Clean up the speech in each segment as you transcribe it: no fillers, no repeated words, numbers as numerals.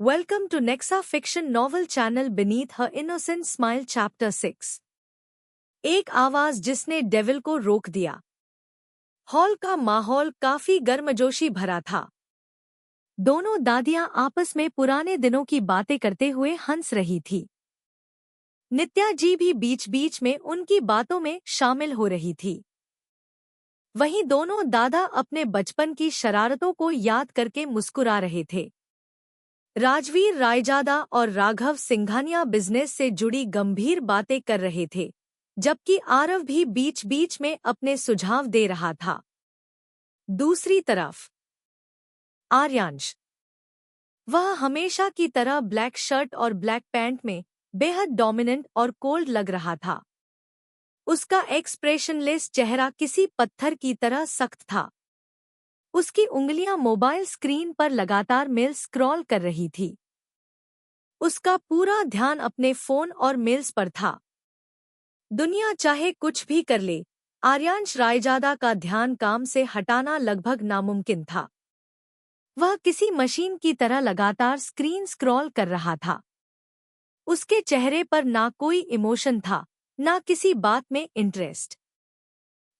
Welcome to Nexa Fiction Novel Channel Beneath Her Innocent Smile Chapter 6। एक आवाज जिसने devil को रोक दिया। हॉल का माहौल काफी गर्मजोशी भरा था। दोनों दादियां आपस में पुराने दिनों की बातें करते हुए हंस रही थी। नित्या जी भी बीच बीच में उनकी बातों में शामिल हो रही थी। वहीं दोनों दादा अपने बचपन की शरारतों को याद करके मुस्कुरा रहे थे। राजवीर रायजादा और राघव सिंघानिया बिजनेस से जुड़ी गंभीर बातें कर रहे थे, जबकि आरव भी बीच बीच में अपने सुझाव दे रहा था। दूसरी तरफ आर्यांश, वह हमेशा की तरह ब्लैक शर्ट और ब्लैक पैंट में बेहद डोमिनेंट और कोल्ड लग रहा था। उसका एक्सप्रेशनलेस चेहरा किसी पत्थर की तरह सख्त था। उसकी उंगलियां मोबाइल स्क्रीन पर लगातार मेल स्क्रॉल कर रही थी। उसका पूरा ध्यान अपने फोन और मेल्स पर था। दुनिया चाहे कुछ भी कर ले, आर्यांश रायजादा का ध्यान काम से हटाना लगभग नामुमकिन था। वह किसी मशीन की तरह लगातार स्क्रीन स्क्रॉल कर रहा था। उसके चेहरे पर ना कोई इमोशन था, ना किसी बात में इंटरेस्ट।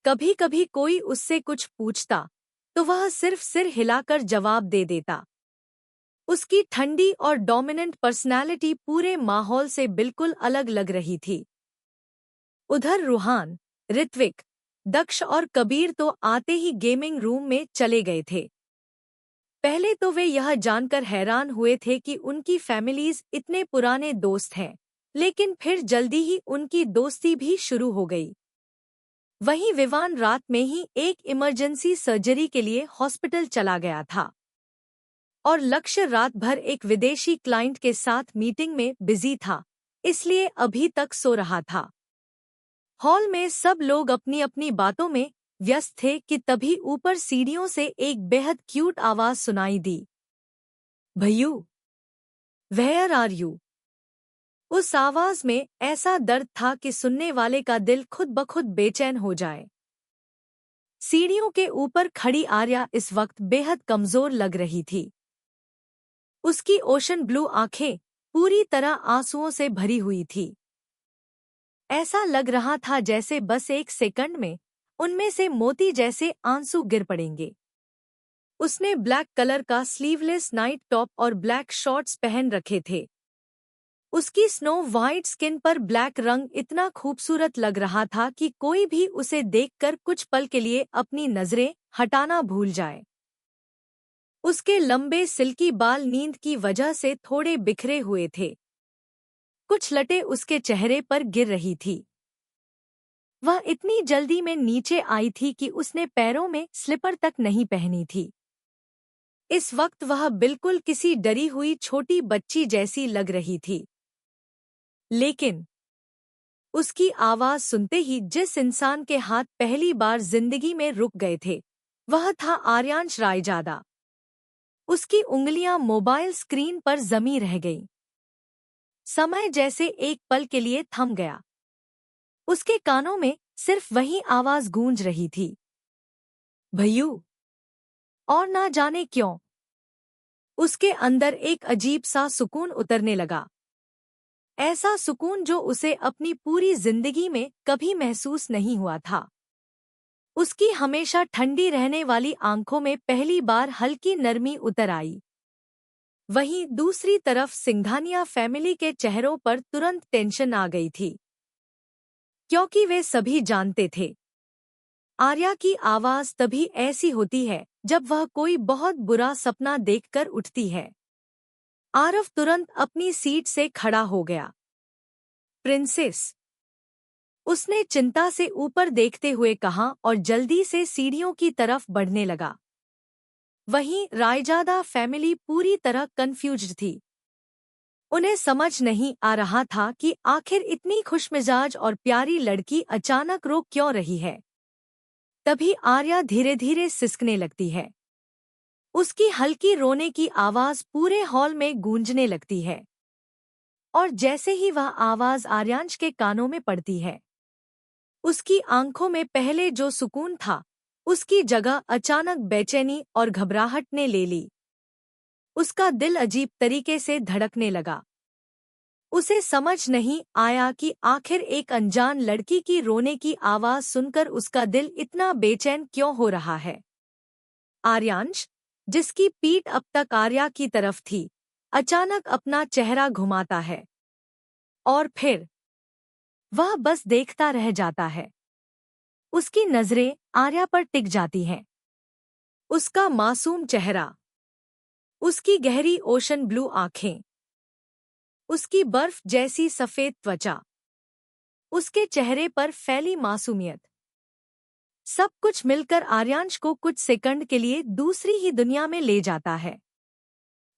कभी कभी कोई उससे कुछ पूछता तो वह सिर्फ सिर हिलाकर जवाब दे देता। उसकी ठंडी और डोमिनेंट पर्सनालिटी पूरे माहौल से बिल्कुल अलग लग रही थी। उधर रूहान, ऋत्विक, दक्ष और कबीर तो आते ही गेमिंग रूम में चले गए थे। पहले तो वे यह जानकर हैरान हुए थे कि उनकी फैमिलीज इतने पुराने दोस्त हैं, लेकिन फिर जल्दी ही उनकी दोस्ती भी शुरू हो गई। वहीं विवान रात में ही एक इमरजेंसी सर्जरी के लिए हॉस्पिटल चला गया था और लक्ष्य रात भर एक विदेशी क्लाइंट के साथ मीटिंग में बिजी था, इसलिए अभी तक सो रहा था। हॉल में सब लोग अपनी अपनी बातों में व्यस्त थे कि तभी ऊपर सीढ़ियों से एक बेहद क्यूट आवाज सुनाई दी। भैयू, वेयर आर यू? उस आवाज में ऐसा दर्द था कि सुनने वाले का दिल खुद ब खुद बेचैन हो जाए। सीढ़ियों के ऊपर खड़ी आर्या इस वक्त बेहद कमजोर लग रही थी। उसकी ओशन ब्लू आंखें पूरी तरह आंसुओं से भरी हुई थी। ऐसा लग रहा था जैसे बस एक सेकंड में उनमें से मोती जैसे आंसू गिर पड़ेंगे। उसने ब्लैक कलर का स्लीवलेस नाइट टॉप और ब्लैक शॉर्ट्स पहन रखे थे। उसकी स्नो वाइट स्किन पर ब्लैक रंग इतना खूबसूरत लग रहा था कि कोई भी उसे देखकर कुछ पल के लिए अपनी नजरें हटाना भूल जाए। उसके लंबे सिल्की बाल नींद की वजह से थोड़े बिखरे हुए थे। कुछ लटें उसके चेहरे पर गिर रही थी। वह इतनी जल्दी में नीचे आई थी कि उसने पैरों में स्लिपर तक नहीं पहनी थी। इस वक्त वह बिल्कुल किसी डरी हुई छोटी बच्ची जैसी लग रही थी। लेकिन उसकी आवाज सुनते ही जिस इंसान के हाथ पहली बार जिंदगी में रुक गए थे, वह था आर्यांश रायजादा। उसकी उंगलियां मोबाइल स्क्रीन पर जमी रह गईं। समय जैसे एक पल के लिए थम गया। उसके कानों में सिर्फ वही आवाज गूंज रही थी, भैयू। और ना जाने क्यों उसके अंदर एक अजीब सा सुकून उतरने लगा। ऐसा सुकून जो उसे अपनी पूरी जिंदगी में कभी महसूस नहीं हुआ था। उसकी हमेशा ठंडी रहने वाली आंखों में पहली बार हल्की नरमी उतर आई। वहीं दूसरी तरफ सिंघानिया फैमिली के चेहरों पर तुरंत टेंशन आ गई थी, क्योंकि वे सभी जानते थे आर्या की आवाज तभी ऐसी होती है जब वह कोई बहुत बुरा सपना देखकर उठती है। आरव तुरंत अपनी सीट से खड़ा हो गया। प्रिंसेस, उसने चिंता से ऊपर देखते हुए कहा और जल्दी से सीढ़ियों की तरफ बढ़ने लगा। वहीं रायजादा फैमिली पूरी तरह कंफ्यूज्ड थी। उन्हें समझ नहीं आ रहा था कि आखिर इतनी खुशमिजाज और प्यारी लड़की अचानक रो क्यों रही है। तभी आर्या धीरे धीरे सिसकने लगती है। उसकी हल्की रोने की आवाज पूरे हॉल में गूंजने लगती है और जैसे ही वह आवाज आर्यांश के कानों में पड़ती है, उसकी आंखों में पहले जो सुकून था उसकी जगह अचानक बेचैनी और घबराहट ने ले ली। उसका दिल अजीब तरीके से धड़कने लगा। उसे समझ नहीं आया कि आखिर एक अनजान लड़की की रोने की आवाज सुनकर उसका दिल इतना बेचैन क्यों हो रहा है। आर्यांश, जिसकी पीठ अब तक आर्या की तरफ थी, अचानक अपना चेहरा घुमाता है और फिर वह बस देखता रह जाता है। उसकी नजरें आर्या पर टिक जाती हैं। उसका मासूम चेहरा, उसकी गहरी ओशन ब्लू आंखें, उसकी बर्फ जैसी सफेद त्वचा, उसके चेहरे पर फैली मासूमियत, सब कुछ मिलकर आर्यांश को कुछ सेकंड के लिए दूसरी ही दुनिया में ले जाता है।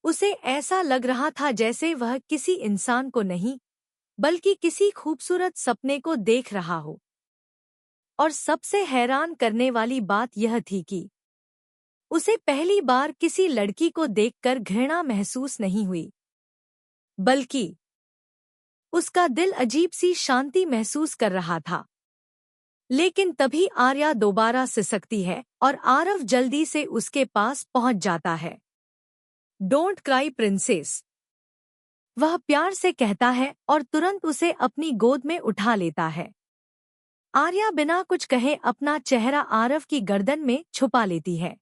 उसे ऐसा लग रहा था जैसे वह किसी इंसान को नहीं, बल्कि किसी खूबसूरत सपने को देख रहा हो। और सबसे हैरान करने वाली बात यह थी कि उसे पहली बार किसी लड़की को देखकर घृणा महसूस नहीं हुई, बल्कि उसका दिल अजीब सी शांति महसूस कर रहा था। लेकिन तभी आर्या दोबारा सिसकती है और आरव जल्दी से उसके पास पहुंच जाता है। डोंट क्राई प्रिंसेस, वह प्यार से कहता है और तुरंत उसे अपनी गोद में उठा लेता है। आर्या बिना कुछ कहे अपना चेहरा आरव की गर्दन में छुपा लेती है।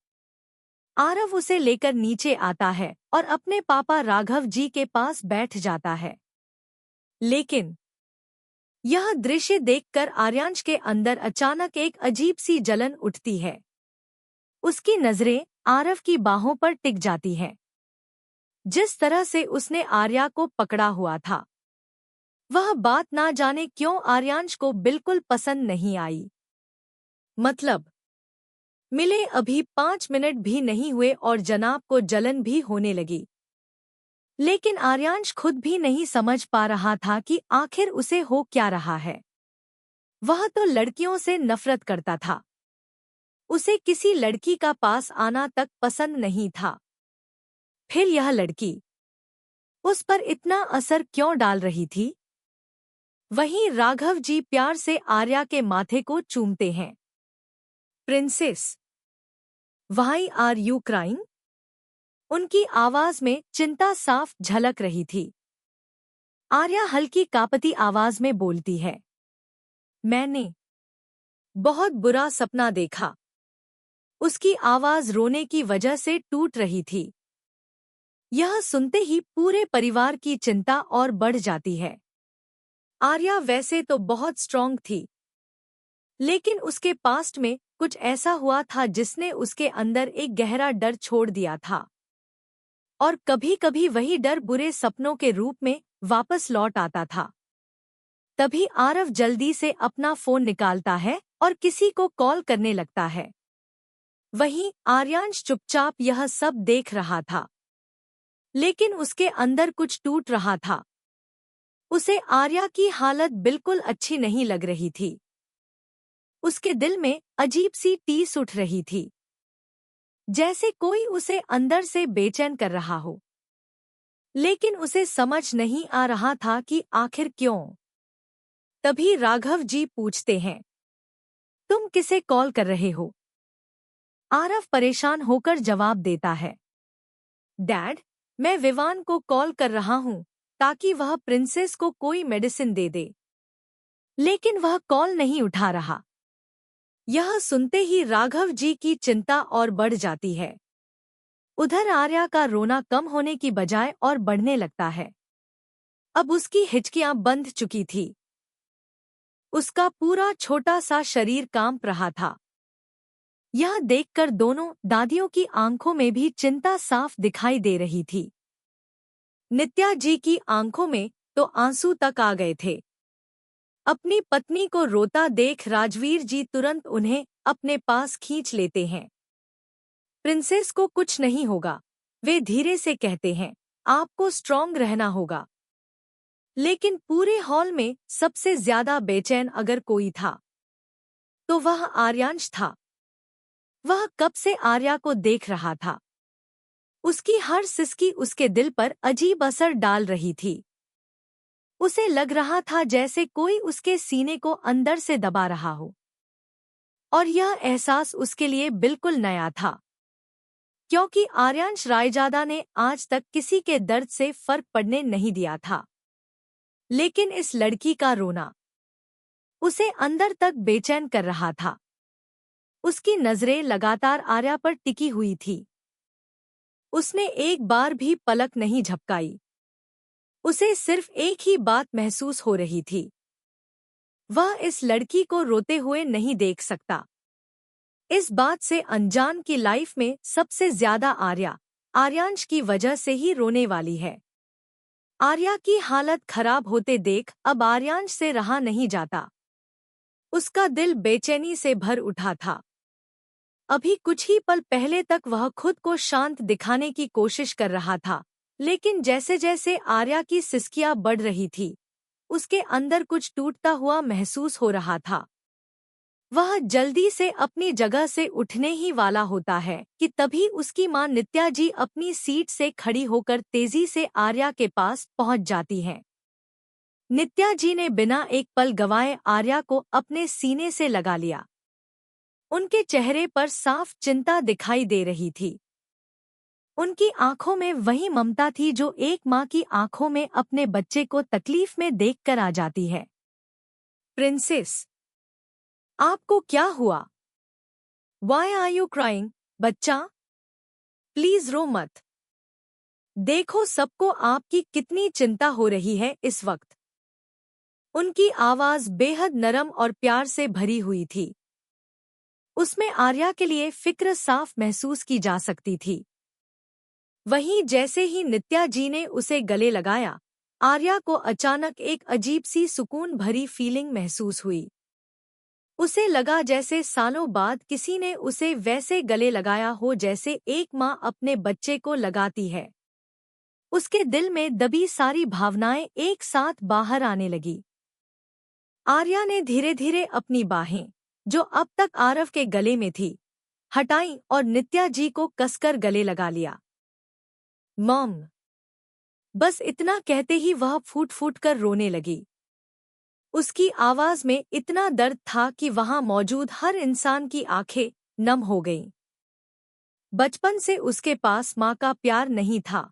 आरव उसे लेकर नीचे आता है और अपने पापा राघव जी के पास बैठ जाता है। लेकिन यह दृश्य देखकर आर्यांश के अंदर अचानक एक अजीब सी जलन उठती है। उसकी नजरें आरव की बाहों पर टिक जाती हैं। जिस तरह से उसने आर्या को पकड़ा हुआ था, वह बात ना जाने क्यों आर्यांश को बिल्कुल पसंद नहीं आई। मतलब, मिले अभी 5 मिनट भी नहीं हुए और जनाब को जलन भी होने लगी। लेकिन आर्यांश खुद भी नहीं समझ पा रहा था कि आखिर उसे हो क्या रहा है। वह तो लड़कियों से नफरत करता था। उसे किसी लड़की का पास आना तक पसंद नहीं था। फिर यह लड़की उस पर इतना असर क्यों डाल रही थी? वहीं राघव जी प्यार से आर्या के माथे को चूमते हैं। Princess, why are you crying? उनकी आवाज में चिंता साफ झलक रही थी। आर्या हल्की कांपती आवाज में बोलती है, मैंने बहुत बुरा सपना देखा। उसकी आवाज रोने की वजह से टूट रही थी। यह सुनते ही पूरे परिवार की चिंता और बढ़ जाती है। आर्या वैसे तो बहुत स्ट्रांग थी, लेकिन उसके पास्ट में कुछ ऐसा हुआ था जिसने उसके अंदर एक गहरा डर छोड़ दिया था। और कभी-कभी वही डर बुरे सपनों के रूप में वापस लौट आता था। तभी आरव जल्दी से अपना फोन निकालता है और किसी को कॉल करने लगता है। वहीं आर्यांश चुपचाप यह सब देख रहा था, लेकिन उसके अंदर कुछ टूट रहा था। उसे आर्या की हालत बिल्कुल अच्छी नहीं लग रही थी। उसके दिल में अजीब सी टीस उठ रही थी, जैसे कोई उसे अंदर से बेचैन कर रहा हो। लेकिन उसे समझ नहीं आ रहा था कि आखिर क्यों। तभी राघव जी पूछते हैं, तुम किसे कॉल कर रहे हो? आरव परेशान होकर जवाब देता है, डैड, मैं विवान को कॉल कर रहा हूँ ताकि वह प्रिंसेस को कोई मेडिसिन दे दे। लेकिन वह कॉल नहीं उठा रहा। यह सुनते ही राघव जी की चिंता और बढ़ जाती है। उधर आर्या का रोना कम होने की बजाय और बढ़ने लगता है। अब उसकी हिचकियां बंध चुकी थी। उसका पूरा छोटा सा शरीर कांप रहा था। यह देखकर दोनों दादियों की आंखों में भी चिंता साफ दिखाई दे रही थी। नित्या जी की आंखों में तो आंसू तक आ गए थे। अपनी पत्नी को रोता देख राजवीर जी तुरंत उन्हें अपने पास खींच लेते हैं। प्रिंसेस को कुछ नहीं होगा, वे धीरे से कहते हैं, आपको स्ट्रांग रहना होगा। लेकिन पूरे हॉल में सबसे ज्यादा बेचैन अगर कोई था, तो वह आर्यांश था। वह कब से आर्या को देख रहा था। उसकी हर सिसकी उसके दिल पर अजीब असर डाल रही थी। उसे लग रहा था जैसे कोई उसके सीने को अंदर से दबा रहा हो। और यह एहसास उसके लिए बिल्कुल नया था। क्योंकि आर्यांश रायजादा ने आज तक किसी के दर्द से फर्क पड़ने नहीं दिया था। लेकिन इस लड़की का रोना उसे अंदर तक बेचैन कर रहा था। उसकी नजरें लगातार आर्या पर टिकी हुई थी। उसने एक बार भी पलक नहीं झपकाई। उसे सिर्फ एक ही बात महसूस हो रही थी, वह इस लड़की को रोते हुए नहीं देख सकता। इस बात से अनजान की लाइफ में सबसे ज्यादा आर्यांश की वजह से ही रोने वाली है। आर्या की हालत खराब होते देख अब आर्यांश से रहा नहीं जाता। उसका दिल बेचैनी से भर उठा था। अभी कुछ ही पल पहले तक वह खुद को शांत दिखाने की कोशिश कर रहा था, लेकिन जैसे जैसे आर्या की सिसकियां बढ़ रही थी, उसके अंदर कुछ टूटता हुआ महसूस हो रहा था। वह जल्दी से अपनी जगह से उठने ही वाला होता है कि तभी उसकी मां नित्या जी अपनी सीट से खड़ी होकर तेजी से आर्या के पास पहुंच जाती हैं। नित्या जी ने बिना एक पल गवाए आर्या को अपने सीने से लगा लिया। उनके चेहरे पर साफ चिंता दिखाई दे रही थी। उनकी आंखों में वही ममता थी जो एक मां की आंखों में अपने बच्चे को तकलीफ में देखकर आ जाती है। प्रिंसेस, आपको क्या हुआ? Why are you crying, बच्चा? प्लीज रो मत। देखो सबको आपकी कितनी चिंता हो रही है इस वक्त। उनकी आवाज बेहद नरम और प्यार से भरी हुई थी। उसमें आर्या के लिए फिक्र साफ महसूस की जा सकती थी। वहीं जैसे ही नित्या जी ने उसे गले लगाया, आर्या को अचानक एक अजीब सी सुकून भरी फीलिंग महसूस हुई। उसे लगा जैसे सालों बाद किसी ने उसे वैसे गले लगाया हो जैसे एक मां अपने बच्चे को लगाती है। उसके दिल में दबी सारी भावनाएं एक साथ बाहर आने लगी। आर्या ने धीरे धीरे अपनी बाहें, जो अब तक आरव के गले में थी, हटाई और नित्या जी को कसकर गले लगा लिया। मॉम, बस इतना कहते ही वह फूट फूट कर रोने लगी। उसकी आवाज में इतना दर्द था कि वहां मौजूद हर इंसान की आंखें नम हो गईं। बचपन से उसके पास मां का प्यार नहीं था।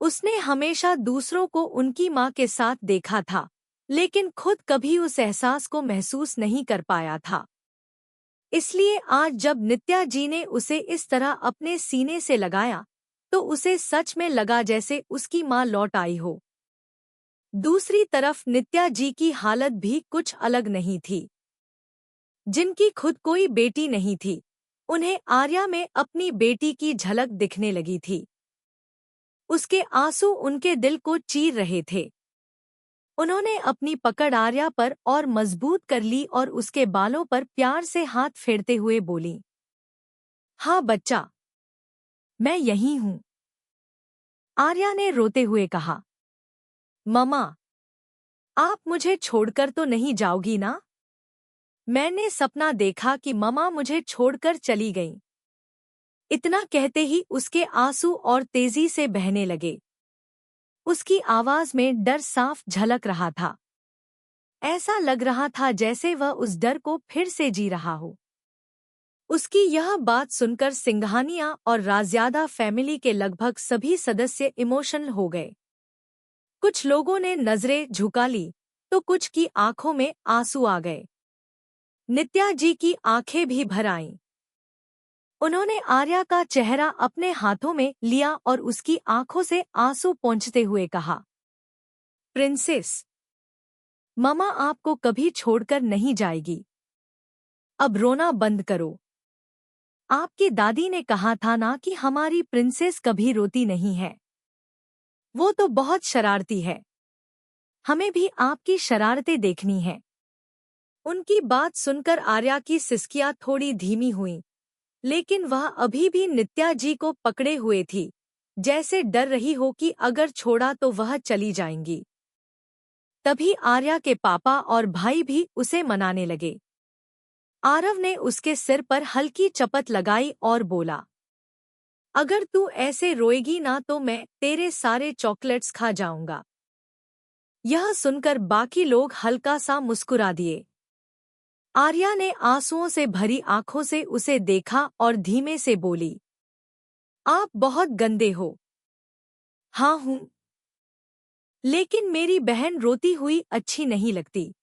उसने हमेशा दूसरों को उनकी मां के साथ देखा था, लेकिन खुद कभी उस एहसास को महसूस नहीं कर पाया था। इसलिए आज जब नित्या जी ने उसे इस तरह अपने सीने से लगाया, तो उसे सच में लगा जैसे उसकी मां लौट आई हो। दूसरी तरफ नित्या जी की हालत भी कुछ अलग नहीं थी। जिनकी खुद कोई बेटी नहीं थी, उन्हें आर्या में अपनी बेटी की झलक दिखने लगी थी। उसके आंसू उनके दिल को चीर रहे थे। उन्होंने अपनी पकड़ आर्या पर और मजबूत कर ली और उसके बालों पर प्यार से हाथ फेरते हुए बोली, हाँ बच्चा, मैं यहीं हूँ। आर्या ने रोते हुए कहा, ममा, आप मुझे छोड़कर तो नहीं जाओगी ना? मैंने सपना देखा कि ममा मुझे छोड़कर चली गईं। इतना कहते ही उसके आंसू और तेजी से बहने लगे। उसकी आवाज में डर साफ झलक रहा था। ऐसा लग रहा था जैसे वह उस डर को फिर से जी रहा हो। उसकी यह बात सुनकर सिंघानिया और राज़ियादा फैमिली के लगभग सभी सदस्य इमोशनल हो गए। कुछ लोगों ने नजरें झुका ली, तो कुछ की आंखों में आंसू आ गए। नित्या जी की आंखें भी भर आईं। उन्होंने आर्या का चेहरा अपने हाथों में लिया और उसकी आंखों से आंसू पोंछते हुए कहा, प्रिंसेस, ममा आपको कभी छोड़कर नहीं जाएगी। अब रोना बंद करो। आपकी दादी ने कहा था ना कि हमारी प्रिंसेस कभी रोती नहीं है। वो तो बहुत शरारती है। हमें भी आपकी शरारतें देखनी है। उनकी बात सुनकर आर्या की सिसकियां थोड़ी धीमी हुईं, लेकिन वह अभी भी नित्या जी को पकड़े हुए थी, जैसे डर रही हो कि अगर छोड़ा तो वह चली जाएंगी। तभी आर्या के पापा और भाई भी उसे मनाने लगे। आरव ने उसके सिर पर हल्की चपत लगाई और बोला, अगर तू ऐसे रोएगी ना तो मैं तेरे सारे चॉकलेट्स खा जाऊंगा। यह सुनकर बाकी लोग हल्का सा मुस्कुरा दिए। आर्या ने आंसुओं से भरी आंखों से उसे देखा और धीमे से बोली, आप बहुत गंदे हो। हाँ हूँ, लेकिन मेरी बहन रोती हुई अच्छी नहीं लगती।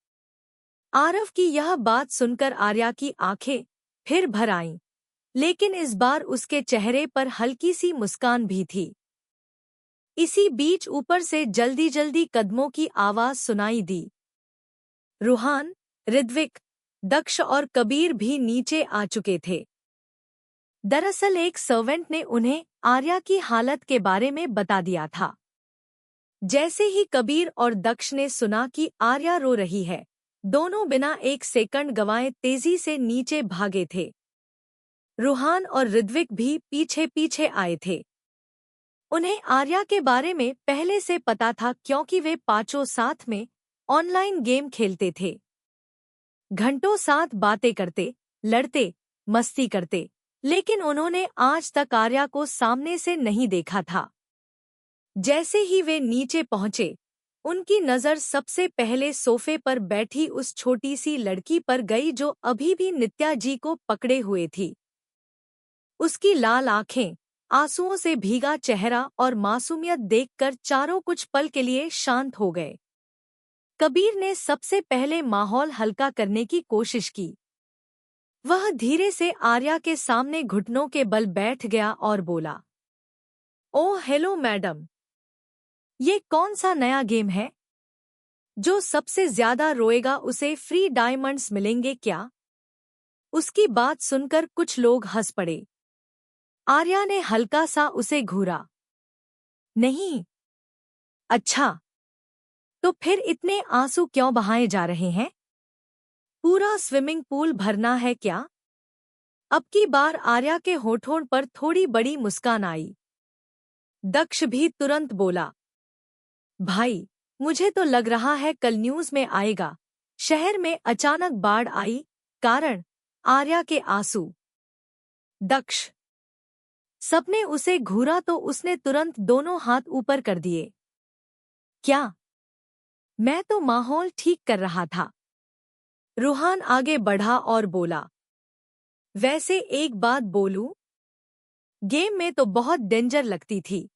आरव की यह बात सुनकर आर्या की आंखें फिर भर आईं, लेकिन इस बार उसके चेहरे पर हल्की सी मुस्कान भी थी। इसी बीच ऊपर से जल्दी जल्दी कदमों की आवाज सुनाई दी। रूहान, ऋत्विक, दक्ष और कबीर भी नीचे आ चुके थे। दरअसल एक सर्वेंट ने उन्हें आर्या की हालत के बारे में बता दिया था। जैसे ही कबीर और दक्ष ने सुना कि आर्या रो रही है, दोनों बिना एक सेकंड गंवाए तेजी से नीचे भागे थे। रूहान और ऋत्विक भी पीछे पीछे आए थे। उन्हें आर्या के बारे में पहले से पता था क्योंकि वे पांचों साथ में ऑनलाइन गेम खेलते थे। घंटों साथ बातें करते, लड़ते, मस्ती करते, लेकिन उन्होंने आज तक आर्या को सामने से नहीं देखा था। जैसे ही वे नीचे पहुंचे, उनकी नजर सबसे पहले सोफे पर बैठी उस छोटी सी लड़की पर गई जो अभी भी नित्या जी को पकड़े हुए थी। उसकी लाल आंखें, आंसुओं से भीगा चेहरा और मासूमियत देखकर चारों कुछ पल के लिए शांत हो गए। कबीर ने सबसे पहले माहौल हल्का करने की कोशिश की। वह धीरे से आर्या के सामने घुटनों के बल बैठ गया और बोला, ओह हेलो मैडम, ये कौन सा नया गेम है? जो सबसे ज्यादा रोएगा उसे फ्री डायमंड्स मिलेंगे क्या? उसकी बात सुनकर कुछ लोग हंस पड़े। आर्या ने हल्का सा उसे घूरा। नहीं। अच्छा, तो फिर इतने आंसू क्यों बहाए जा रहे हैं? पूरा स्विमिंग पूल भरना है क्या? अब की बार आर्या के होठों पर थोड़ी बड़ी मुस्कान आई। दक्ष भी तुरंत बोला, भाई, मुझे तो लग रहा है कल न्यूज में आएगा, शहर में अचानक बाढ़ आई, कारण आर्या के आंसू। दक्ष। सबने उसे घूरा तो उसने तुरंत दोनों हाथ ऊपर कर दिए। क्या? मैं तो माहौल ठीक कर रहा था। रूहान आगे बढ़ा और बोला, वैसे एक बात बोलूं, गेम में तो बहुत डेंजर लगती थी।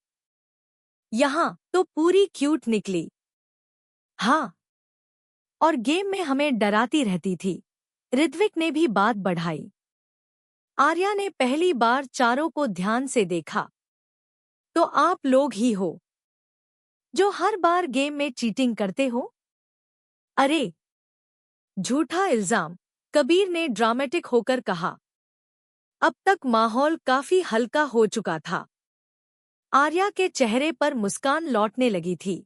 यहाँ तो पूरी क्यूट निकली। हाँ, और गेम में हमें डराती रहती थी। ऋत्विक ने भी बात बढ़ाई। आर्या ने पहली बार चारों को ध्यान से देखा। तो आप लोग ही हो जो हर बार गेम में चीटिंग करते हो? अरे, झूठा इल्जाम, कबीर ने ड्रामेटिक होकर कहा। अब तक माहौल काफी हल्का हो चुका था। आर्या के चेहरे पर मुस्कान लौटने लगी थी।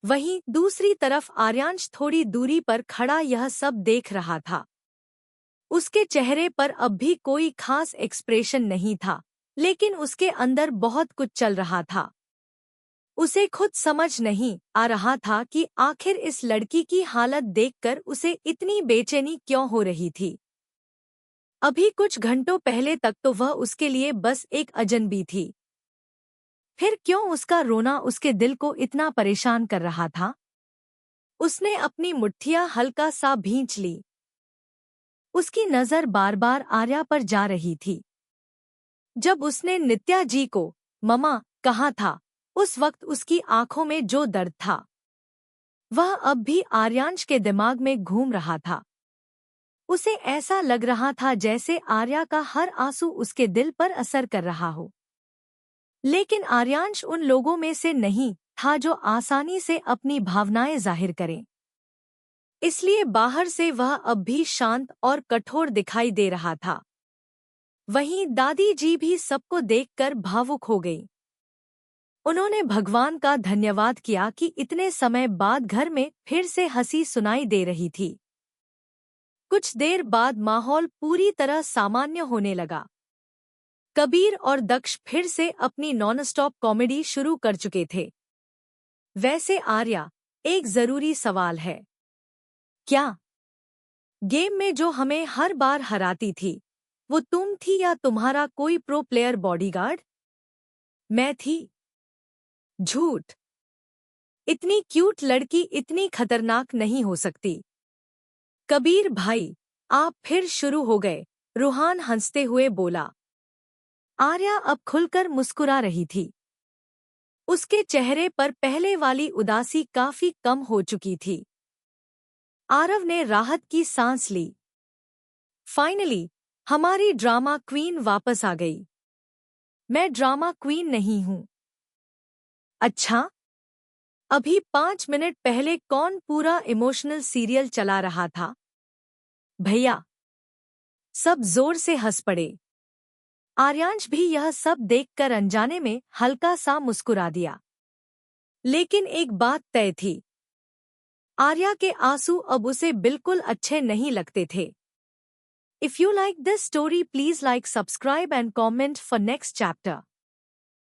वहीं दूसरी तरफ आर्यांश थोड़ी दूरी पर खड़ा यह सब देख रहा था। उसके चेहरे पर अब भी कोई खास एक्सप्रेशन नहीं था, लेकिन उसके अंदर बहुत कुछ चल रहा था। उसे खुद समझ नहीं आ रहा था कि आखिर इस लड़की की हालत देखकर उसे इतनी बेचैनी क्यों हो रही थी। अभी कुछ घंटों पहले तक तो वह उसके लिए बस एक अजनबी थी। फिर क्यों उसका रोना उसके दिल को इतना परेशान कर रहा था? उसने अपनी मुट्ठियां हल्का सा भींच ली। उसकी नजर बार बार आर्या पर जा रही थी। जब उसने नित्या जी को ममा कहा था, उस वक्त उसकी आंखों में जो दर्द था, वह अब भी आर्यांश के दिमाग में घूम रहा था। उसे ऐसा लग रहा था जैसे आर्या का हर आंसू उसके दिल पर असर कर रहा हो। लेकिन आर्यांश उन लोगों में से नहीं था जो आसानी से अपनी भावनाएं जाहिर करें। इसलिए बाहर से वह अब भी शांत और कठोर दिखाई दे रहा था। वहीं दादी जी भी सबको देखकर भावुक हो गई। उन्होंने भगवान का धन्यवाद किया कि इतने समय बाद घर में फिर से हंसी सुनाई दे रही थी। कुछ देर बाद माहौल पूरी तरह सामान्य होने लगा। कबीर और दक्ष फिर से अपनी नॉनस्टॉप कॉमेडी शुरू कर चुके थे। वैसे आर्या, एक जरूरी सवाल है। क्या? गेम में जो हमें हर बार हराती थी, वो तुम थी या तुम्हारा कोई प्रो प्लेयर बॉडीगार्ड? मैं थी। झूठ। इतनी क्यूट लड़की इतनी खतरनाक नहीं हो सकती। कबीर भाई, आप फिर शुरू हो गए, रूहान हंसते हुए बोला। आर्या अब खुलकर मुस्कुरा रही थी। उसके चेहरे पर पहले वाली उदासी काफी कम हो चुकी थी। आरव ने राहत की सांस ली। फाइनली हमारी ड्रामा क्वीन वापस आ गई। मैं ड्रामा क्वीन नहीं हूं। अच्छा, अभी 5 मिनट पहले कौन पूरा इमोशनल सीरियल चला रहा था? भैया। सब जोर से हंस पड़े। आर्यांश भी यह सब देखकर अनजाने में हल्का सा मुस्कुरा दिया। लेकिन एक बात तय थी, आर्या के आंसू अब उसे बिल्कुल अच्छे नहीं लगते थे। If you like this story, please like, subscribe and comment for next chapter.